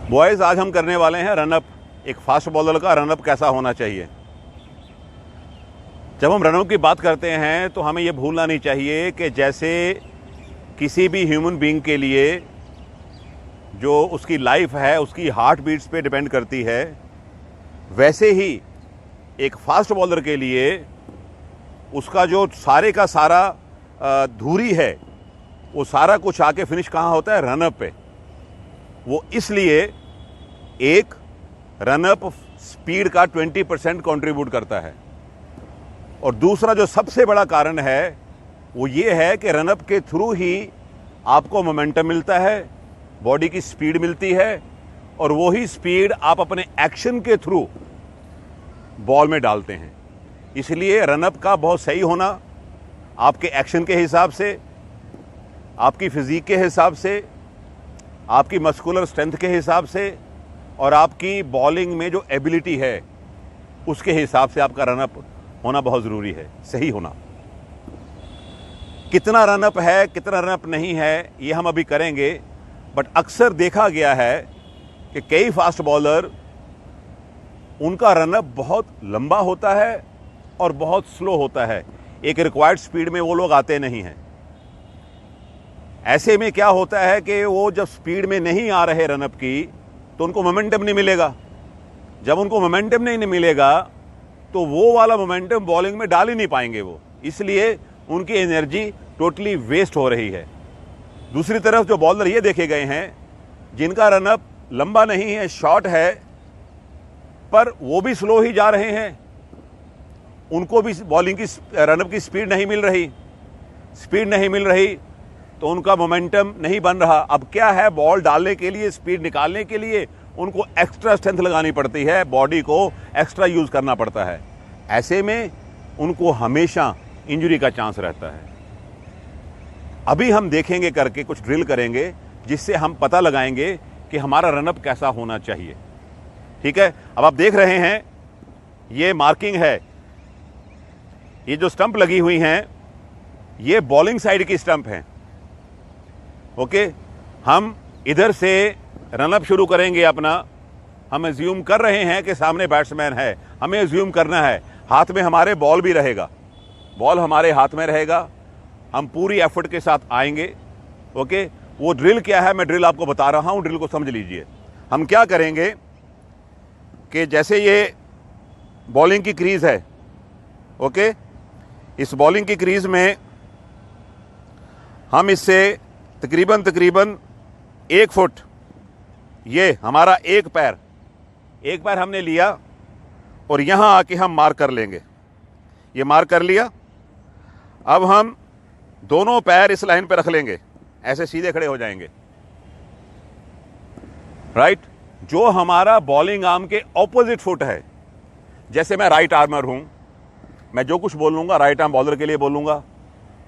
Boys, आज हम करने वाले हैं रनअप। एक फास्ट बॉलर का रनअप कैसा होना चाहिए। जब हम रनअप की बात करते हैं तो हमें यह भूलना नहीं चाहिए कि जैसे किसी भी ह्यूमन बीइंग के लिए जो उसकी लाइफ है उसकी हार्ट बीट्स पे डिपेंड करती है, वैसे ही एक फास्ट बॉलर के लिए उसका जो सारे का सारा धुरी है वो सारा कुछ आके फिनिश कहाँ होता है, रनअप पे। वो इसलिए एक रनअप स्पीड का 20% कंट्रीब्यूट करता है। और दूसरा जो सबसे बड़ा कारण है वो ये है कि रनअप के थ्रू ही आपको मोमेंटम मिलता है, बॉडी की स्पीड मिलती है, और वही स्पीड आप अपने एक्शन के थ्रू बॉल में डालते हैं। इसलिए रनअप का बहुत सही होना आपके एक्शन के हिसाब से, आपकी फिजिक के हिसाब से, आपकी मस्कुलर स्ट्रेंथ के हिसाब से और आपकी बॉलिंग में जो एबिलिटी है उसके हिसाब से आपका रनअप होना बहुत ज़रूरी है, सही होना। कितना रनअप है, कितना रनअप नहीं है, ये हम अभी करेंगे। बट अक्सर देखा गया है कि कई फास्ट बॉलर, उनका रनअप बहुत लंबा होता है और बहुत स्लो होता है। एक रिक्वायर्ड स्पीड में वो लोग आते नहीं हैं। ऐसे में क्या होता है कि वो जब स्पीड में नहीं आ रहे रनअप की तो उनको मोमेंटम नहीं मिलेगा। जब उनको मोमेंटम नहीं मिलेगा तो वो वाला मोमेंटम बॉलिंग में डाल ही नहीं पाएंगे वो, इसलिए उनकी एनर्जी टोटली वेस्ट हो रही है। दूसरी तरफ जो बॉलर ये देखे गए हैं जिनका रनअप लंबा नहीं है, शॉर्ट है, पर वो भी स्लो ही जा रहे हैं, उनको भी बॉलिंग की रनअप की स्पीड नहीं मिल रही तो उनका मोमेंटम नहीं बन रहा। अब क्या है, बॉल डालने के लिए, स्पीड निकालने के लिए उनको एक्स्ट्रा स्ट्रेंथ लगानी पड़ती है, बॉडी को एक्स्ट्रा यूज करना पड़ता है। ऐसे में उनको हमेशा इंजरी का चांस रहता है। अभी हम देखेंगे करके, कुछ ड्रिल करेंगे जिससे हम पता लगाएंगे कि हमारा रनअप कैसा होना चाहिए। ठीक है, अब आप देख रहे हैं ये मार्किंग है, ये जो स्टंप लगी हुई हैं ये बॉलिंग साइड की स्टंप है। ओके, हम इधर से रनअप शुरू करेंगे अपना। हम एज्यूम कर रहे हैं कि सामने बैट्समैन है, हमें एज्यूम करना है हाथ में हमारे बॉल भी रहेगा, बॉल हमारे हाथ में रहेगा, हम पूरी एफर्ट के साथ आएंगे। ओके, वो ड्रिल क्या है मैं ड्रिल आपको बता रहा हूं, ड्रिल को समझ लीजिए। हम क्या करेंगे कि जैसे ये बॉलिंग की क्रीज है, ओके, इस बॉलिंग की क्रीज में हम इससे तकरीबन 1 फुट, ये हमारा एक पैर हमने लिया और यहां आके हम मार्क कर लेंगे। ये मार्क कर लिया। अब हम दोनों पैर इस लाइन पे रख लेंगे, ऐसे सीधे खड़े हो जाएंगे। राइट, जो हमारा बॉलिंग आर्म के ऑपोजिट फुट है, जैसे मैं राइट आर्मर हूं, मैं जो कुछ बोलूंगा राइट आर्म बॉलर के लिए बोलूंगा।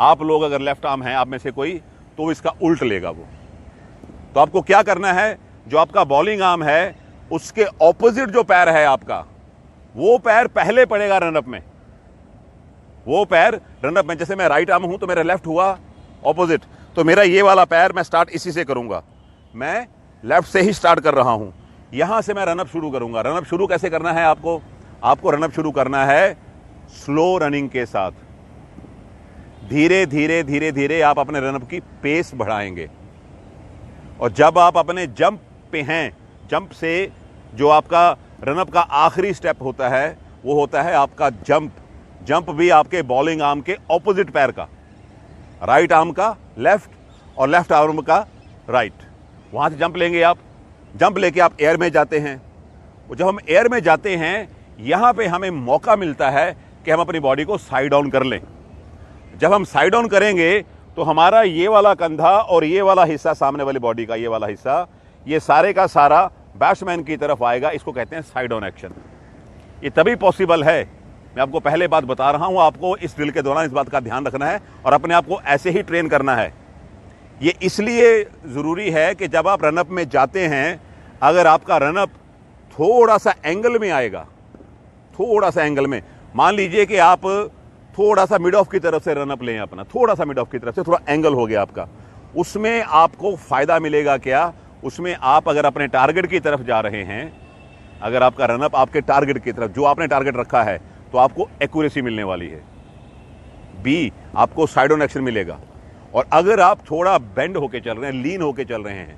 आप लोग अगर लेफ्ट आर्म हैं, आप में से कोई, तो इसका उल्ट लेगा वो। तो आपको क्या करना है, जो आपका बॉलिंग आर्म है उसके ऑपोजिट जो पैर है आपका, वो पैर पहले पड़ेगा रनअप में। वो पैर रनअप में, जैसे मैं राइट आर्म हूं तो मेरा लेफ्ट हुआ ऑपोजिट, तो मेरा ये वाला पैर मैं स्टार्ट इसी से करूंगा। मैं लेफ्ट से ही स्टार्ट कर रहा हूं, यहां से मैं रनअप शुरू करूंगा। रनअप शुरू कैसे करना है आपको रनअप शुरू करना है स्लो रनिंग के साथ। धीरे धीरे आप अपने रनअप की पेस बढ़ाएंगे। और जब आप अपने जंप पे हैं, जंप से जो आपका रनअप का आखिरी स्टेप होता है वो होता है आपका जंप भी आपके बॉलिंग आर्म के ऑपोजिट पैर का, राइट आर्म का लेफ्ट और लेफ्ट आर्म का राइट। वहां से जंप लेंगे आप, जंप लेके आप एयर में जाते हैं। और जब हम एयर में जाते हैं, यहां पे हमें मौका मिलता है कि हम अपनी बॉडी को साइड डाउन कर लें। जब हम साइड डाउन करेंगे तो हमारा ये वाला कंधा और ये वाला हिस्सा, सामने वाली बॉडी का ये वाला हिस्सा, ये सारे का सारा बैट्समैन की तरफ आएगा। इसको कहते हैं साइड डाउन एक्शन। ये तभी पॉसिबल है, मैं आपको पहले बात बता रहा हूं, आपको इस ड्रिल के दौरान इस बात का ध्यान रखना है और अपने आप को ऐसे ही ट्रेन करना है। ये इसलिए जरूरी है कि जब आप रनअप में जाते हैं, अगर आपका रनअप थोड़ा सा एंगल में आएगा, थोड़ा सा एंगल में, मान लीजिए कि आप थोड़ा सा मिड ऑफ की तरफ से रनअप लें अपना, थोड़ा सा मिड ऑफ की तरफ से थोड़ा एंगल हो गया आपका, उसमें आपको फायदा मिलेगा क्या, उसमें आप अगर अपने टारगेट की तरफ जा रहे हैं, अगर आपका रनअप आपके टारगेट की तरफ, जो आपने टारगेट रखा है, तो आपको एक्यूरेसी मिलने वाली है। बी, आपको साइड ऑन एक्शन मिलेगा। और अगर आप थोड़ा बेंड होके चल रहे हैं, लीन होके चल रहे हैं,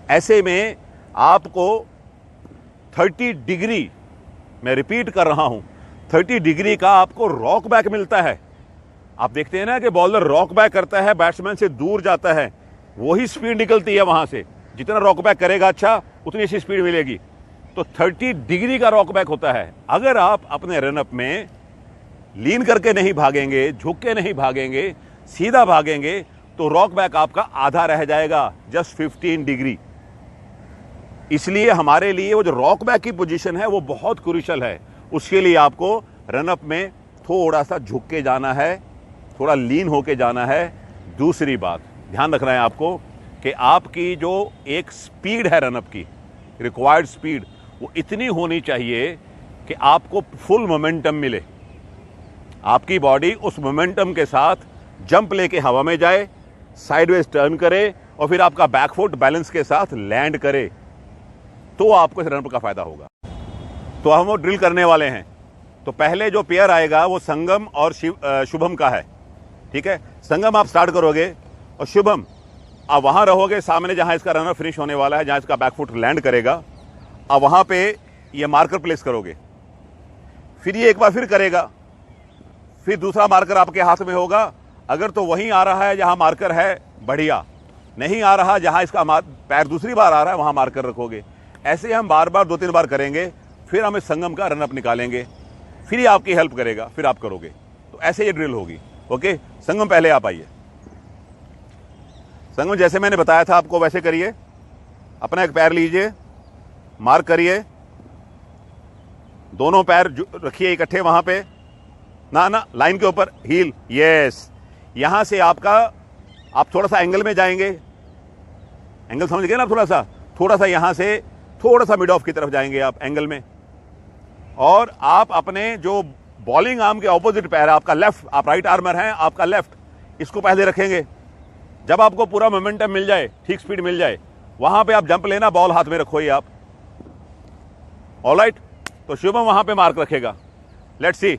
ऐसे में आपको 30 डिग्री, मैं रिपीट कर रहा हूं, 30 डिग्री का आपको रॉक बैक मिलता है। आप देखते हैं ना कि बॉलर रॉक बैक करता है, बैट्समैन से दूर जाता है, वही स्पीड निकलती है वहां से। जितना रॉक बैक करेगा अच्छा, उतनी अच्छी स्पीड मिलेगी। तो 30 डिग्री का रॉक बैक होता है। अगर आप अपने रनअप में लीन करके नहीं भागेंगे, झुक के नहीं भागेंगे, सीधा भागेंगे, तो रॉक बैक आपका आधा रह जाएगा, जस्ट 15 डिग्री। इसलिए हमारे लिए वो जो रॉक बैक की पोजीशन है वो बहुत क्रूशियल है। उसके लिए आपको रनअप में थोड़ा सा झुक के जाना है, थोड़ा लीन होके जाना है। दूसरी बात ध्यान रखना है आपको कि आपकी जो एक स्पीड है रनअप की, रिक्वायर्ड स्पीड, वो इतनी होनी चाहिए कि आपको फुल मोमेंटम मिले। आपकी बॉडी उस मोमेंटम के साथ जंप लेके हवा में जाए, साइडवेज टर्न करे और फिर आपका बैकफुट बैलेंस के साथ लैंड करे, तो आपको इस रनअप का फायदा होगा। तो हम वो ड्रिल करने वाले हैं। तो पहले जो पेयर आएगा वो संगम और शुभम का है, ठीक है। संगम आप स्टार्ट करोगे और शुभम आप वहां रहोगे सामने, जहां इसका रनर फिनिश होने वाला है, जहां इसका बैकफुट लैंड करेगा, आप वहां पे ये मार्कर प्लेस करोगे। फिर ये एक बार फिर करेगा, फिर दूसरा मार्कर आपके हाथ में होगा। अगर तो वहीं आ रहा है जहां मार्कर है, बढ़िया। नहीं आ रहा, जहां इसका पैर दूसरी बार आ रहा है, वहां मार्कर रखोगे। ऐसे हम बार बार 2-3 बार करेंगे, फिर हम इस संगम का रनअप निकालेंगे, फिर ये आपकी हेल्प करेगा, फिर आप करोगे। तो ऐसे ये ड्रिल होगी। ओके, संगम पहले आप आइए। संगम जैसे मैंने बताया था आपको वैसे करिए। अपना एक पैर लीजिए, मार्क करिए, दोनों पैर रखिए इकट्ठे वहां पे, ना लाइन के ऊपर, हील, यस। यहां से आपका, आप थोड़ा सा एंगल में जाएंगे, एंगल समझ गए ना, थोड़ा सा यहां से थोड़ा सा मिड ऑफ की तरफ जाएंगे आप एंगल में। और आप अपने जो बॉलिंग आर्म के ऑपोजिट पैर है, आपका लेफ्ट, आप राइट आर्मर हैं, आपका लेफ्ट, इसको पहले रखेंगे। जब आपको पूरा मोमेंटम मिल जाए, ठीक स्पीड मिल जाए, वहां पे आप जंप लेना, बॉल हाथ में रखो ही आप। ऑलराइट, तो शुभम वहां पे मार्क रखेगा। Let's see.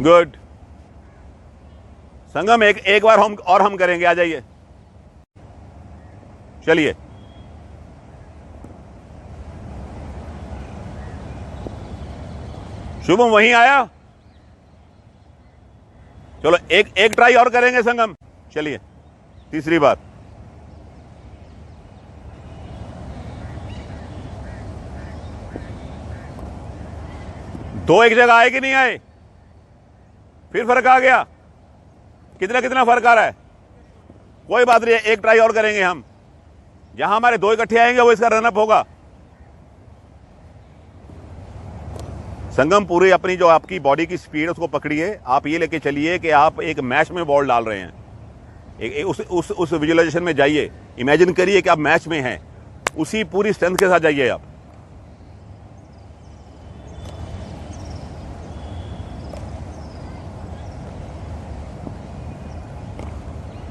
गुड। संगम एक बार हम करेंगे, आ जाइए, चलिए। शुभम वहीं आया, चलो एक ट्राई और करेंगे संगम, चलिए, तीसरी बार। दो एक जगह आए कि नहीं आए? फिर फर्क आ गया? कितना फर्क आ रहा है? कोई बात नहीं है, एक ट्राई और करेंगे हम। जहां हमारे दो इकट्ठे आएंगे वो इसका रनअप होगा। संगम पूरी अपनी जो आपकी बॉडी की स्पीड है उसको पकड़िए। आप ये लेके चलिए कि आप एक मैच में बॉल डाल रहे हैं। उस विजुअलाइजेशन में जाइए, इमेजिन करिए कि आप मैच में हैं, उसी पूरी स्ट्रेंथ के साथ जाइए आप।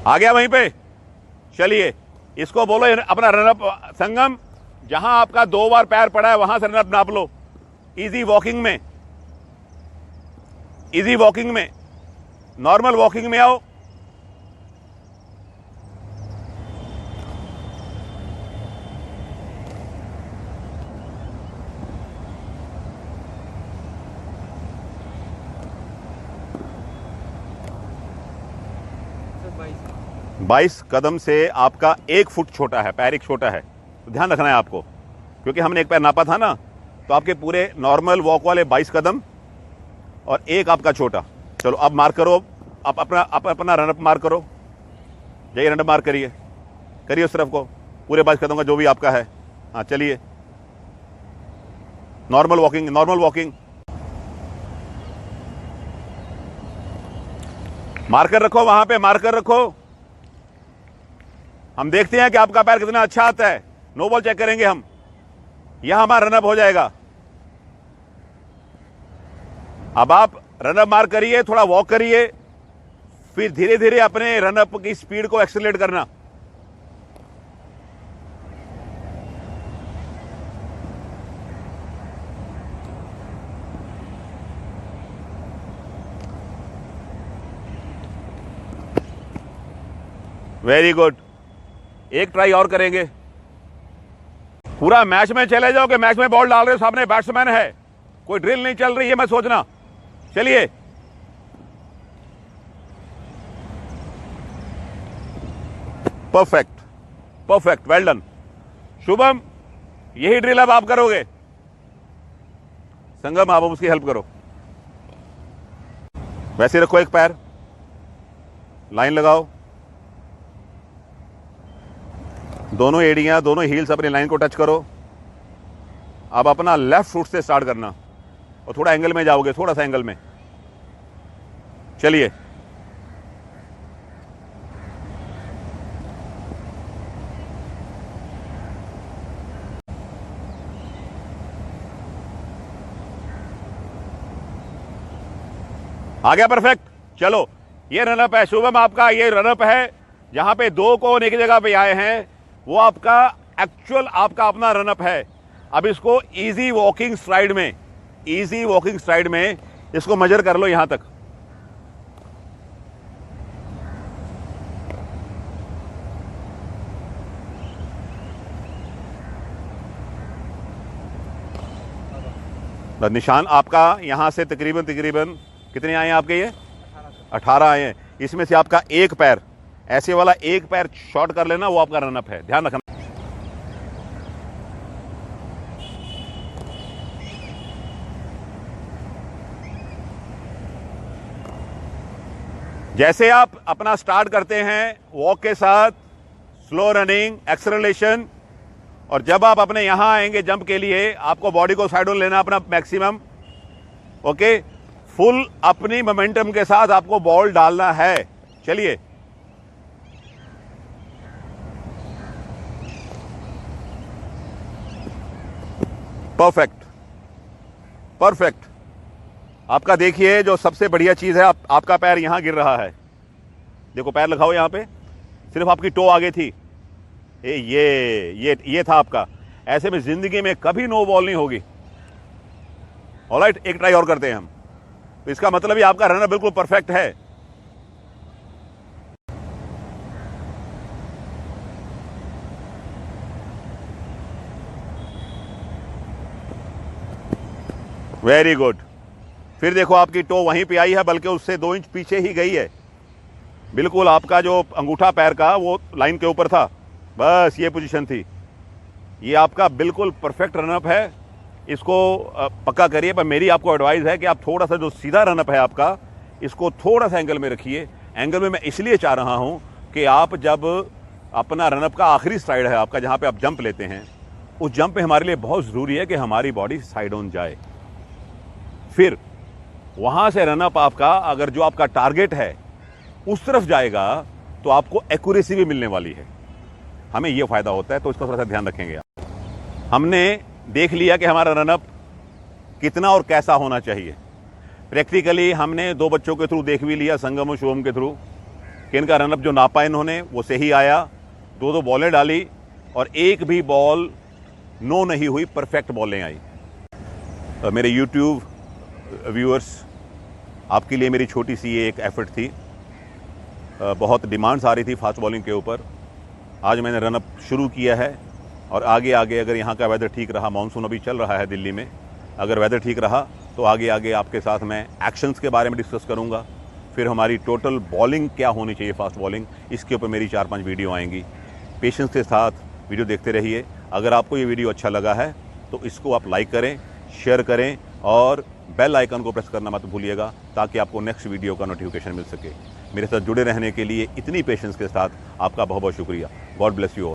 आ गया वहीं पे, चलिए इसको बोलो अपना रनअप। संगम, जहां आपका 2 बार पैर पड़ा है वहां से रनअप नाप लो। इजी वॉकिंग में, इजी वॉकिंग में, नॉर्मल वॉकिंग में आओ। तो 22 कदम से आपका 1 फुट छोटा है, पैर एक छोटा है, तो ध्यान रखना है आपको, क्योंकि हमने एक पैर नापा था ना। तो आपके पूरे नॉर्मल वॉक वाले 22 कदम और एक आपका छोटा। चलो अब मार्क करो, आप अपना रनअप मार्क करो, जाइए रनअप मार्क करिए उस तरफ को, पूरे 22 कदम का जो भी आपका है। हाँ चलिए, नॉर्मल वॉकिंग। मार्कर रखो, वहां पे मार्कर रखो। हम देखते हैं कि आपका पैर कितना अच्छा आता है। नो बॉल चेक करेंगे हम, यहां हमारा रनअप हो जाएगा। अब आप रनअप मार्क करिए, थोड़ा वॉक करिए, फिर धीरे धीरे अपने रनअप की स्पीड को एक्सेलरेट करना। वेरी गुड, एक ट्राई और करेंगे। पूरा मैच में चले जाओ कि मैच में बॉल डाल रहे हो, सामने बैट्समैन है, कोई ड्रिल नहीं चल रही है, मैं सोचना। चलिए, perfect perfect, well done. Shubham, यही ड्रिल अब आप करोगे। संगम, आप उसकी हेल्प करो। वैसे रखो, एक पैर लाइन लगाओ, दोनों एड़ियां, दोनों हील्स अपनी लाइन को टच करो। अब अपना लेफ्ट फुट से स्टार्ट करना और थोड़ा एंगल में जाओगे, थोड़ा सा एंगल में। चलिए, आ गया, परफेक्ट। चलो, ये रनअप है शुभम, आपका ये रनअप है। जहां पे दो कोन एक जगह पे आए हैं, वो आपका एक्चुअल आपका अपना रनअप है। अब इसको इजी वॉकिंग स्ट्राइड में, इजी वॉकिंग स्ट्राइड में इसको मेजर कर लो यहां तक। निशान आपका यहां से तकरीबन कितने आए हैं आपके? ये 18 आए हैं। इसमें से आपका एक पैर, ऐसे वाला एक पैर शॉर्ट कर लेना, वो आपका रनअप है, ध्यान रखना। जैसे आप अपना स्टार्ट करते हैं वॉक के साथ, स्लो रनिंग, एक्सेलरेशन, और जब आप अपने यहां आएंगे जंप के लिए, आपको बॉडी को साइड ऑन लेना अपना मैक्सिमम। ओके, फुल अपनी मोमेंटम के साथ आपको बॉल डालना है। चलिए, परफेक्ट परफेक्ट। आपका देखिए, जो सबसे बढ़िया चीज है, आपका पैर यहां गिर रहा है। देखो, पैर लगाओ यहां पे, सिर्फ आपकी टो आगे थी। ये था आपका। ऐसे में जिंदगी में कभी नो बॉल नहीं होगी। ऑलराइट, एक ट्राई और करते हैं हम। तो इसका मतलब ये आपका रनर बिल्कुल परफेक्ट है। Very good. फिर देखो, आपकी टो वहीं पे आई है, बल्कि उससे 2 इंच पीछे ही गई है। बिल्कुल आपका जो अंगूठा पैर का वो लाइन के ऊपर था, बस ये पोजीशन थी। ये आपका बिल्कुल परफेक्ट रनअप है। इसको पक्का करिए। पर मेरी आपको एडवाइस है कि आप थोड़ा सा जो सीधा रनअप है आपका, इसको थोड़ा सा एंगल में रखिए। एंगल में मैं इसलिए चाह रहा हूं कि आप जब अपना रनअप का आखिरी स्ट्राइड है आपका, जहां पे आप जंप लेते हैं, उस जंप पे हमारे लिए बहुत ज़रूरी है कि हमारी बॉडी साइड ऑन जाए। फिर वहां से रनअप आपका, अगर जो आपका टारगेट है उस तरफ जाएगा, तो आपको एक्यूरेसी भी मिलने वाली है। हमें यह फायदा होता है, तो इसका थोड़ा सा ध्यान रखेंगे आप। हमने देख लिया कि हमारा रनअप कितना और कैसा होना चाहिए। प्रैक्टिकली हमने 2 बच्चों के थ्रू देख भी लिया, संगम और शुभम के थ्रू, कि इनका रनअप जो नापा इन्होंने वो सही आया। 2 बॉलें डाली और एक भी बॉल नो नहीं हुई, परफेक्ट बॉलें आई। मेरे यूट्यूब व्यूअर्स, आपके लिए मेरी छोटी सी ये एक एफर्ट थी। बहुत डिमांड्स आ रही थी फास्ट बॉलिंग के ऊपर। आज मैंने रनअप शुरू किया है और आगे आगे अगर यहाँ का वेदर ठीक रहा, मानसून अभी चल रहा है दिल्ली में, अगर वेदर ठीक रहा तो आगे आगे आपके साथ मैं एक्शंस के बारे में डिस्कस करूँगा। फिर हमारी टोटल बॉलिंग क्या होनी चाहिए, फास्ट बॉलिंग, इसके ऊपर मेरी 4-5 वीडियो आएंगी। पेशेंस के साथ वीडियो देखते रहिए। अगर आपको ये वीडियो अच्छा लगा है तो इसको आप लाइक करें, शेयर करें और बेल आइकन को प्रेस करना मत भूलिएगा, ताकि आपको नेक्स्ट वीडियो का नोटिफिकेशन मिल सके। मेरे साथ जुड़े रहने के लिए इतनी पेशेंस के साथ आपका बहुत बहुत शुक्रिया। God bless you all.